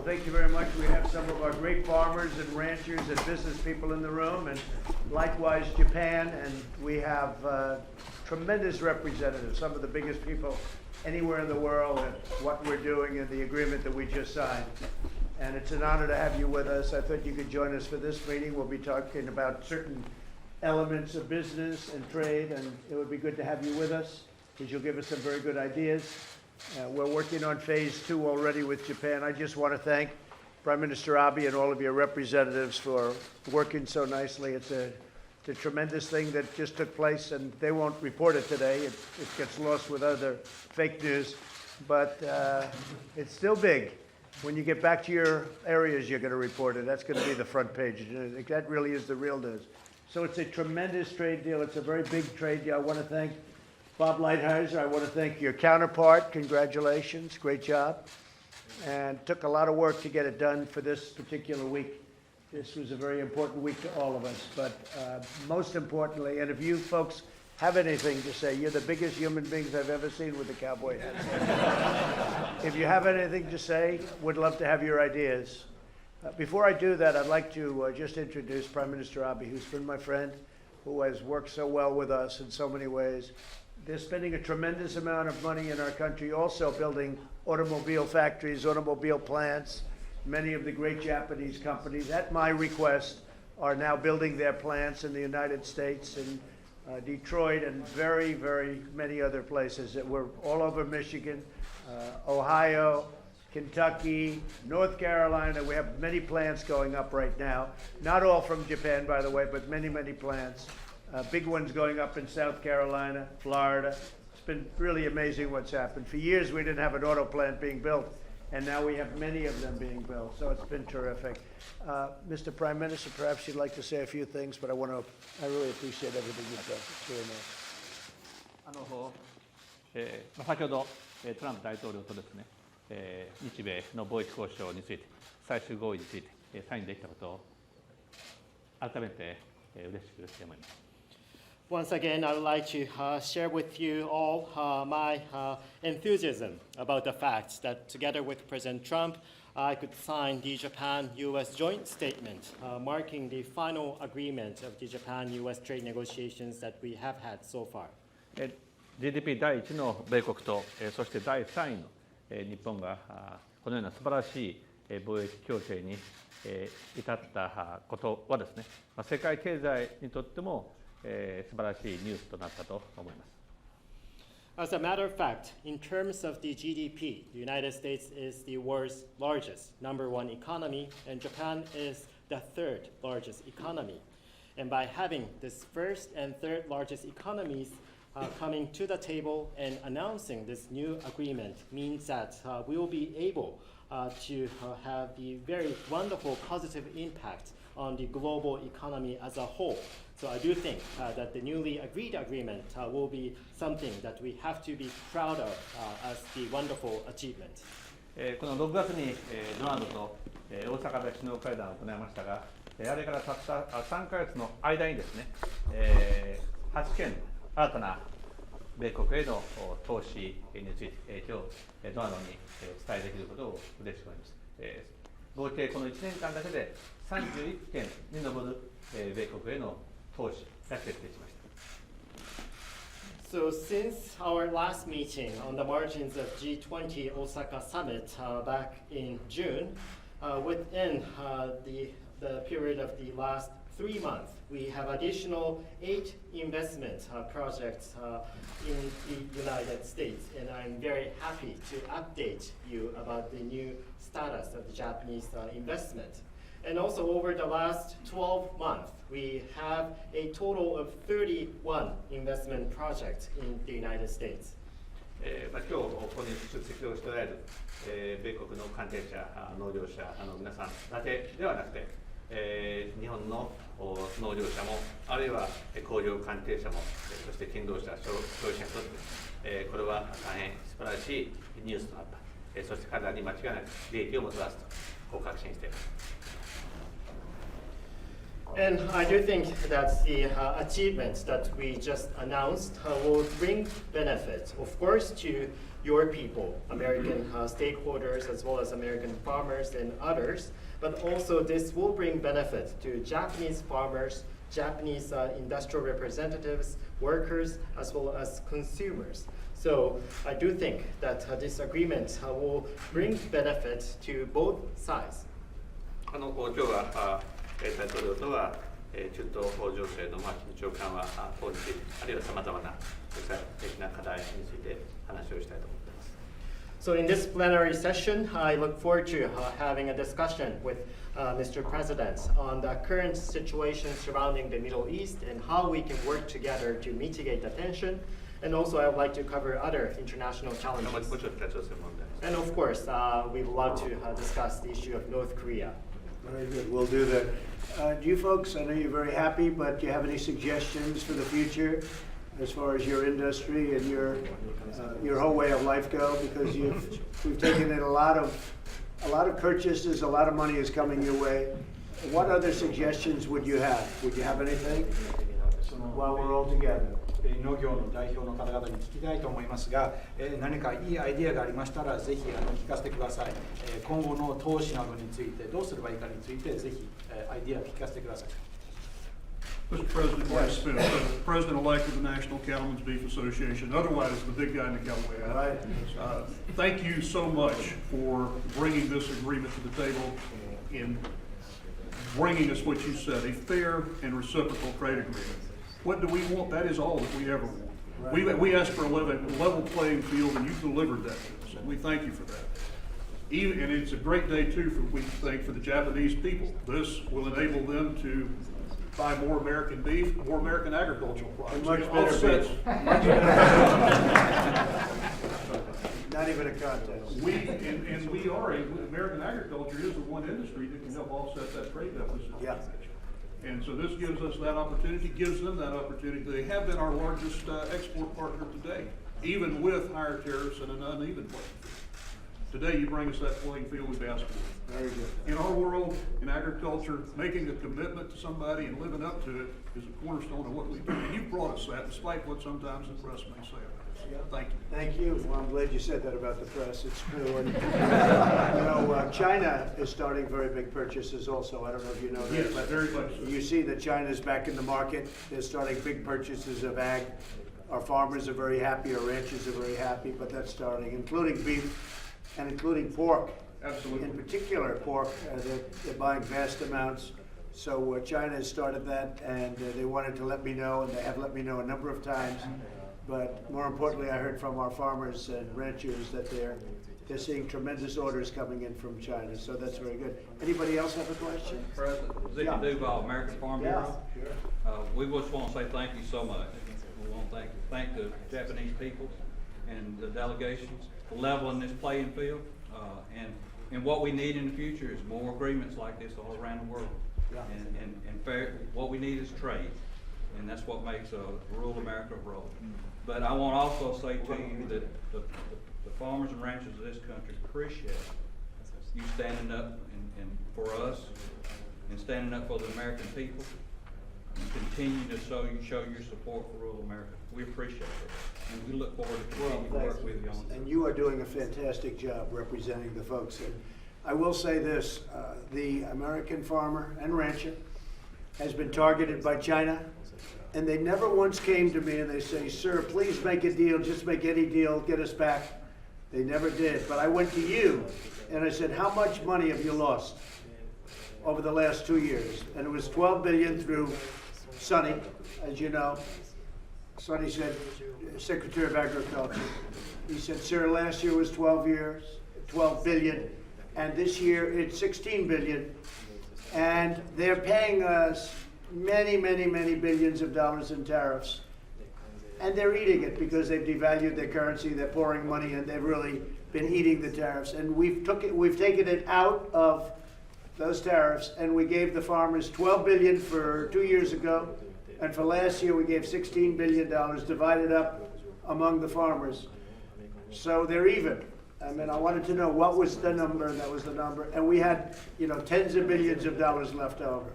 thank you very much. We have some of our great farmers and ranchers and business people in the room, and likewise Japan, and we have tremendous representatives, some of the biggest people anywhere in the world, and what we're doing and the agreement that we just signed. And it's an honor to have you with us. I thought you could join us for this meeting. We'll be talking about certain elements of business and trade, and it would be good to have you with us because you'll give us some very good ideas. We're working on phase 2 already with Japan. I just want to thank Prime Minister Abe and all of your representatives for working so nicely. It's a tremendous thing that just took place, and they won't report it today. It gets lost with other fake news, but it's still big. When you get back to your areas, you're going to report it. That's going to be the front page. That really is the real news. So it's a tremendous trade deal. It's a very big trade deal. I want to thank Bob Lighthizer. I want to thank your counterpart. Congratulations. Great job. And took a lot of work to get it done for this particular week. This was a very important week to all of us. But most importantly, and if you folks have anything to say, you're the biggest human beings I've ever seen with a cowboy hat. If you have anything to say, would love to have your ideas. Before I do that, I'd like to just introduce Prime Minister Abe, who's been my friend, who has worked so well with us in so many ways. They're spending a tremendous amount of money in our country, also building automobile factories, automobile plants. Many of the great Japanese companies, at my request, are now building their plants in the United States and Detroit and very, very many other places. We're all over Michigan, Ohio, Kentucky, North Carolina. We have many plants going up right now. Not all from Japan, by the way, but many, many plants. Big ones going up in South Carolina, Florida. It's been really amazing what's happened. For years, we didn't have an auto plant being built, and now we have many of them being built. So it's been terrific. Mr. Prime Minister, perhaps you'd like to say a few things, but I really appreciate everything you've done. It's really nice. 先ほどトランプ大統領とですね、日米の貿易交渉について、最終合意についてサインできたことを改めて嬉しく思います。Once again, I would like to share with you all my enthusiasm about the fact that together with President Trump, I could sign the Japan-U.S. joint statement marking the final agreement of the Japan-U.S. trade negotiations that we have had so far. GDP 第1の米国と、そして第3位の日本がこのような素晴らしい貿易協定に至ったことはですね、世界経済にとっても素晴らしいニュースとなったと思います。As a matter of fact, in terms of the GDP, the United States is the world's largest, number one economy, and Japan is the third largest economy. And by having this first and third largest economies coming to the table and announcing this new agreement means that we will be able to have the very wonderful positive impact on the global economy as a whole. So I do think that the newly agreed agreement will be something that we have to be proud of as the wonderful achievement. この6月にドナルドと大阪で首脳会談を行いましたが、あれからたった3ヶ月の間にですね、8件新たな米国への投資について今日ドナルドにお伝えできることを嬉しく思います。合計この1年間だけで31件に上る米国への投資が決定しました。So since our last meeting on the margins of G20 Osaka Summit back in June, within the period of the last 3 months, we have additional 8 investment projects in the United States, and I'm very happy to update you about the new status of the Japanese investment. And also over the last 12 months, we have a total of 31 investment projects in the United States. 今日ここに出席をしておられる米国の関係者、農業者皆さんだけではなくて、日本の農業者もあるいは工業関係者もそして勤労者、消費者にとってこれは大変素晴らしいニュースとなった、そして彼らに間違いなく利益をもたらすとこう確信しています。And I do think that the achievements that we just announced will bring benefits, of course, to your people, American stakeholders, as well as American farmers and others. But also this will bring benefits to Japanese farmers, Japanese industrial representatives, workers, as well as consumers. So I do think that this agreement will bring benefits to both sides. 今日は大統領とは中東情勢の緊張緩和等について、あるいはさまざまな国際的な課題について話をしたいと思っています。So in this plenary session, I look forward to having a discussion with Mr. President on the current situation surrounding the Middle East and how we can work together to mitigate the tension. And also, I would like to cover other international challenges. もちろん北朝鮮問題。 And of course, we would love to discuss the issue of North Korea. Very good, we'll do that. Do you folks, I know you're very happy, but do you have any suggestions for the future as far as your industry and your whole way of life go? Because we've taken in a lot of purchases, a lot of money is coming your way. What other suggestions would you have? Would you have anything while we're all together? 農業の代表の方々に聞きたいと思いますが、何かいいアイデアがありましたらぜひ聞かせてください。今後の投資などについてどうすればいいかについてぜひアイデアを聞かせてください。 Mr. President, Vice President-elect of the National Cattlemen's Beef Association, otherwise the big guy in the cowboy hat. Right. Thank you so much for bringing this agreement to the table and bringing us what you said, a fair and reciprocal trade agreement. What do we want? That is all that we ever want. Right. We asked for a level playing field, and you delivered that to us, and we thank you for that. And it's a great day too, we think, for the Japanese people. This will enable them to buy more American beef, more American agricultural products. Much It better offsets- beef. Much better. Not even a contest. We are, American agriculture is the one industry that can help offset that trade deficit. Yeah. And so this gives us that opportunity, gives them that opportunity. They have been our largest export partner today, even with higher tariffs and an uneven playing field. Today, you bring us that playing field we've asked for. Very good. In our world, in agriculture, making a commitment to somebody and living up to it is a cornerstone of what we do. And you've brought us that, despite what sometimes the press may say about us. Thank you. Thank you. Well, I'm glad you said that about the press. It's true. And, China is starting very big purchases also. I don't know if you know that. Yes, but very much so. You see that China's back in the market. They're starting big purchases of ag. Our farmers are very happy. Our ranchers are very happy. But that's starting, including beef and including pork. Absolutely. In particular, pork. They're buying vast amounts. So China has started that, and they wanted to let me know, and they have let me know a number of times. But more importantly, I heard from our farmers and ranchers that they're seeing tremendous orders coming in from China, so that's very good. Anybody else have a question? President, Zicky Yeah. Duval, American Farm Yeah, Bureau. sure. We just want to say thank you so much. We want to thank the Japanese people and the delegations for leveling this playing field. And what we need in the future is more agreements like this all around the world. Yeah. And fair, what we need is trade. And that's what makes rural America roll. But I want to also say to you that the farmers and ranchers of this country appreciate you standing up and for us and standing up for the American people and continue to show your support for rural America. We appreciate it. And we look forward to continuing to work with you on this. And you are doing a fantastic job representing the folks. And I will say this, the American farmer and rancher has been targeted by China, and they never once came to me and they say, sir, please make a deal, just make any deal, get us back. They never did. But I went to you and I said, how much money have you lost over the last 2 years? And it was 12 billion through Sonny, as you know. Sonny said, Secretary of Agriculture. He said, sir, last year was 12 billion, and this year it's 16 billion. And they're paying us many, many, many billions of dollars in tariffs. And they're eating it because they've devalued their currency, they're pouring money, and they've really been eating the tariffs. And we've taken it out of those tariffs, and we gave the farmers 12 billion for 2 years ago, and for last year we gave $16 billion divided up among the farmers. So they're even. I mean, I wanted to know what was the number, and that was the number. And we had, tens of billions of dollars left over.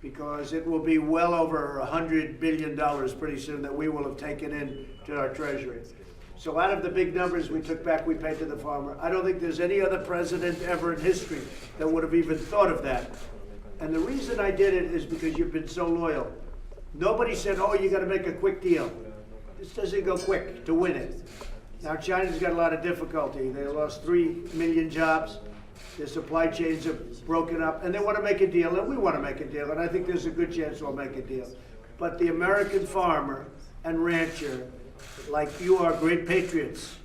because it will be well over $100 billion pretty soon that we will have taken in to our treasury. So out of the big numbers we took back, we paid to the farmer. I don't think there's any other president ever in history that would have even thought of that. And the reason I did it is because you've been so loyal. Nobody said, oh, you got to make a quick deal. This doesn't go quick to win it. Now, China's got a lot of difficulty. They lost 3 million jobs. Their supply chains are broken up, and they want to make a deal, and we want to make a deal, and I think there's a good chance we'll make a deal. But the American farmer and rancher, like you are great patriots.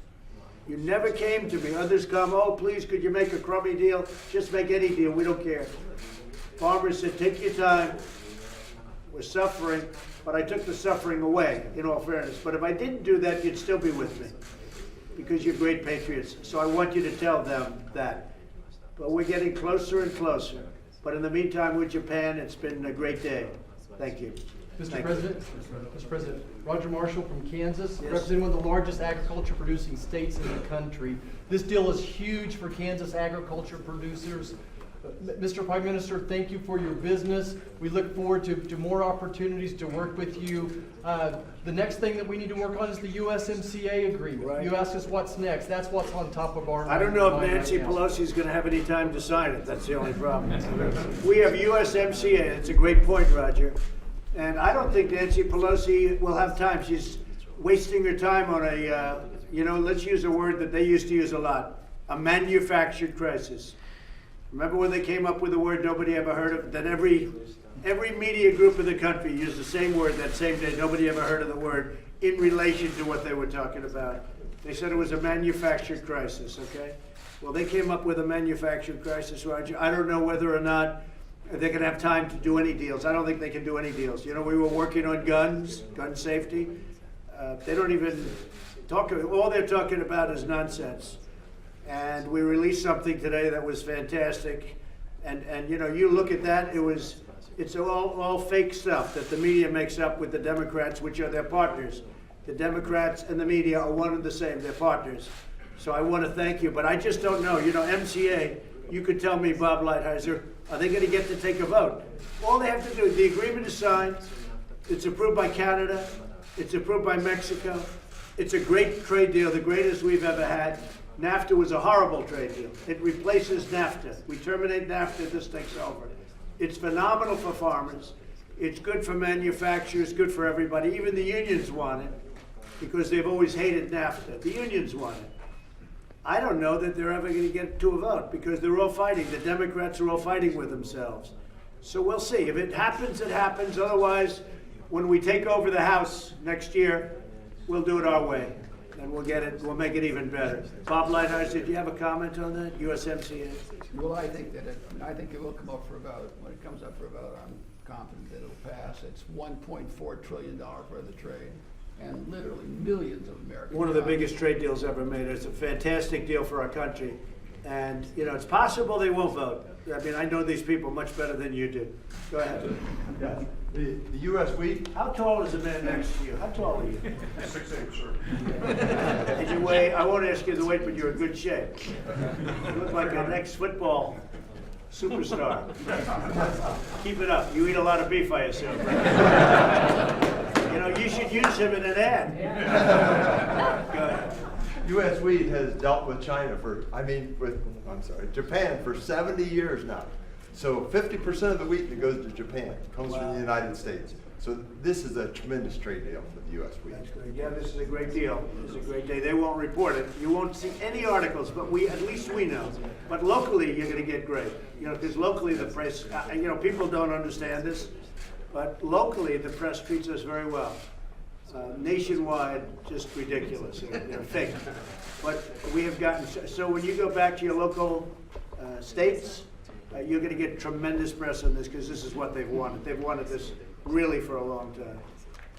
You never came to me. Others come, oh, please, could you make a crummy deal? Just make any deal. We don't care. Farmers said, take your time. We're suffering, but I took the suffering away, in all fairness. But if I didn't do that, you'd still be with me, because you're great patriots. So I want you to tell them that. But we're getting closer and closer. But in the meantime, with Japan, it's been a great day. Thank you. Mr. President, Mr. President, Roger Marshall from Kansas, Yes. representing one of the largest agriculture producing states in the country. This deal is huge for Kansas agriculture producers. Mr. Prime Minister, thank you for your business. We look forward to more opportunities to work with you. The next thing that we need to work on is the USMCA agreement. Right. You asked us what's next. That's what's on top of our I don't know if mind Nancy right now. Pelosi's going to have any time to sign it. That's the only problem. We have USMCA. It's a great point, Roger. And I don't think Nancy Pelosi will have time. She's wasting her time on a, let's use a word that they used to use a lot, a manufactured crisis. Remember when they came up with a word nobody ever heard of? Then every media group in the country used the same word that same day. Nobody ever heard of the word in relation to what they were talking about. They said it was a manufactured crisis, okay? Well, they came up with a manufactured crisis, Roger. I don't know whether or not they're going to have time to do any deals. I don't think they can do any deals. We were working on guns, gun safety. They don't even talk, all they're talking about is nonsense. And we released something today that was fantastic. And you look at that, it's all fake stuff that the media makes up with the Democrats, which are their partners. The Democrats and the media are one and the same, they're partners. So I want to thank you, but I just don't know. MCA, you could tell me, Bob Lighthizer, are they going to get to take a vote? All they have to do, the agreement is signed, it's approved by Canada, it's approved by Mexico. It's a great trade deal, the greatest we've ever had. NAFTA was a horrible trade deal. It replaces NAFTA. We terminate NAFTA, this takes over. It's phenomenal for farmers. It's good for manufacturers, good for everybody. Even the unions want it because they've always hated NAFTA. The unions want it. I don't know that they're ever going to get to a vote because they're all fighting. The Democrats are all fighting with themselves. So we'll see. If it happens, it happens. Otherwise, when we take over the House next year, we'll do it our way. And we'll get it, we'll make it even better. Bob Lighthizer, did you have a comment on that, USMCA? Well, I think it will come up for about, when it comes up for about, I'm confident that it'll pass. It's $1.4 trillion worth of trade and literally millions of Americans. One of the biggest trade deals ever made. It's a fantastic deal for our country. And, it's possible they won't vote. I mean, I know these people much better than you do. Go ahead. Yeah, the U.S. wheat. How tall is the man next to you? How tall are you? 6'8", sir. Did you weigh, I won't ask you the weight, but you're in good shape. You look like an ex-football superstar. Keep it up. You eat a lot of beef, I assume. You should use him in an ad. Go ahead. U.S. wheat has dealt with Japan for 70 years now. So 50% of the wheat that goes to Japan comes from the United States. So this is a tremendous trade deal for the U.S. wheat. That's great. Yeah, this is a great deal. It's a great day. They won't report it. You won't see any articles, but at least we know. But locally, you're going to get great. Because locally the press, people don't understand this, but locally the press treats us very well. Nationwide, just ridiculous. They're fake. But we have gotten, so when you go back to your local states, you're going to get tremendous press on this because this is what they've wanted. They've wanted this really for a long time.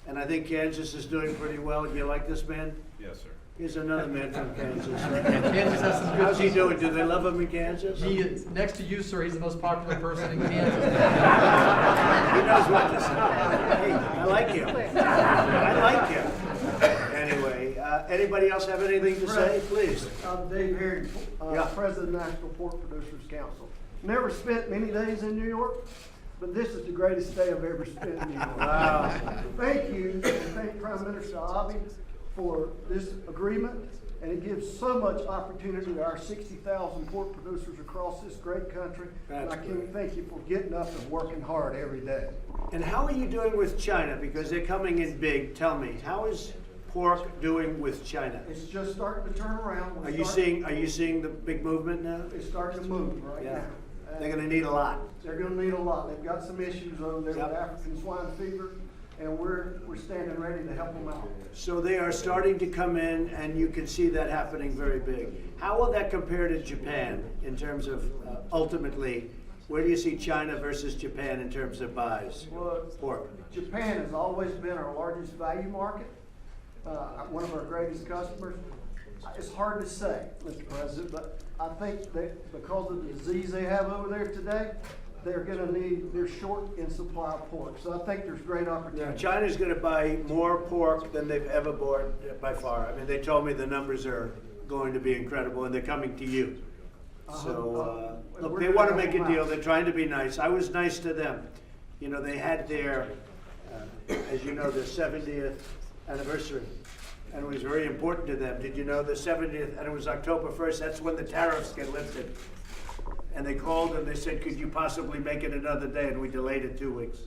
And I think Kansas is doing pretty well. Do you like this man? Yes, sir. Here's another man from Kansas. Kansas has some good How's he doing? Do they love him in Kansas? He is, next to you, sir, he's the most popular person in Kansas. He knows what to say. Hey, I like him. I like him. Anyway, anybody else have anything to say? Please. Dave Herring, Yeah. President of the National Pork Producers Council. Never spent many days in New York. but this is the greatest day I've ever spent in New York. Wow. Thank you, and thank Prime Minister Abe for this agreement, and it gives so much opportunity to our 60,000 pork producers across this great country. And I can't thank you for getting up and working hard every day. And how are you doing with China? Because they're coming in big. Tell me, how is pork doing with China? It's just starting to turn around. Are you seeing the big movement now? It's starting to move right Yeah. now. They're going to need a lot. They're gonna need a lot. They've got some issues over there Yep. with African swine fever, and we're standing ready to help them out. So they are starting to come in, and you can see that happening very big. How will that compare to Japan in terms of ultimately, where do you see China versus Japan in terms of buys? Well, Pork. Japan has always been our largest value market, one of our greatest customers. It's hard to say, Mr. President, but I think that because of the disease they have over there today, they're short in supply of pork. So I think there's great Now, opportunity. China's going to buy more pork than they've ever bought by far. I mean, they told me the numbers are going to be incredible, and they're coming to you. So, look, they want to make a deal. They're trying to be nice. I was nice to them. You know, they had their, as you know, their 70th anniversary, and it was very important to them. Did you know the 70th, and it was October 1st, that's when the tariffs get lifted. And they called and they said, could you possibly make it another day? And we delayed it 2 weeks.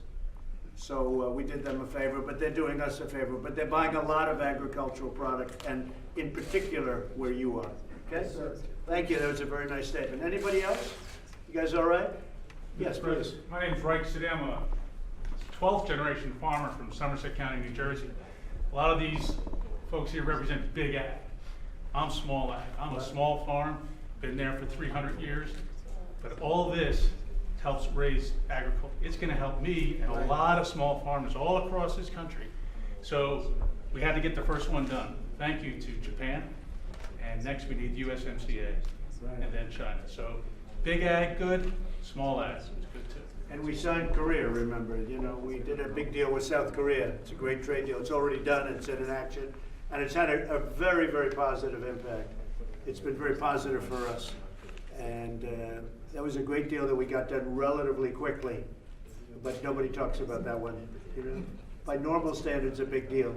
So we did them a favor, but they're doing us a favor. But they're buying a lot of agricultural product, and in particular where you are. Okay? Yes, sir. Thank you. That was a very nice statement. Anybody else? You guys all right? Yes, please. My name's Reich Sidem, a 12th generation farmer from Somerset County, New Jersey. A lot of these folks here represent big ag. I'm small ag. I'm a small farm, been there for 300 years. But all this helps raise agriculture. It's going to help me and a lot of small farmers all across this country. So we had to get the first one done. Thank you to Japan. And next we need USMCA and then China. So big ag, good. Small ag is good too. And we signed Korea, remember. You know, we did a big deal with South Korea. It's a great trade deal. It's already done. It's in action. And it's had a very, very positive impact. It's been very positive for us. And that was a great deal that we got done relatively quickly. But nobody talks about that one. You know, by normal standards, a big deal.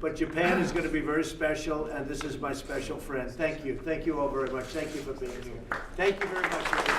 But Japan is going to be very special, and this is my special friend. Thank you. Thank you all very much. Thank you for being here. Thank you very much.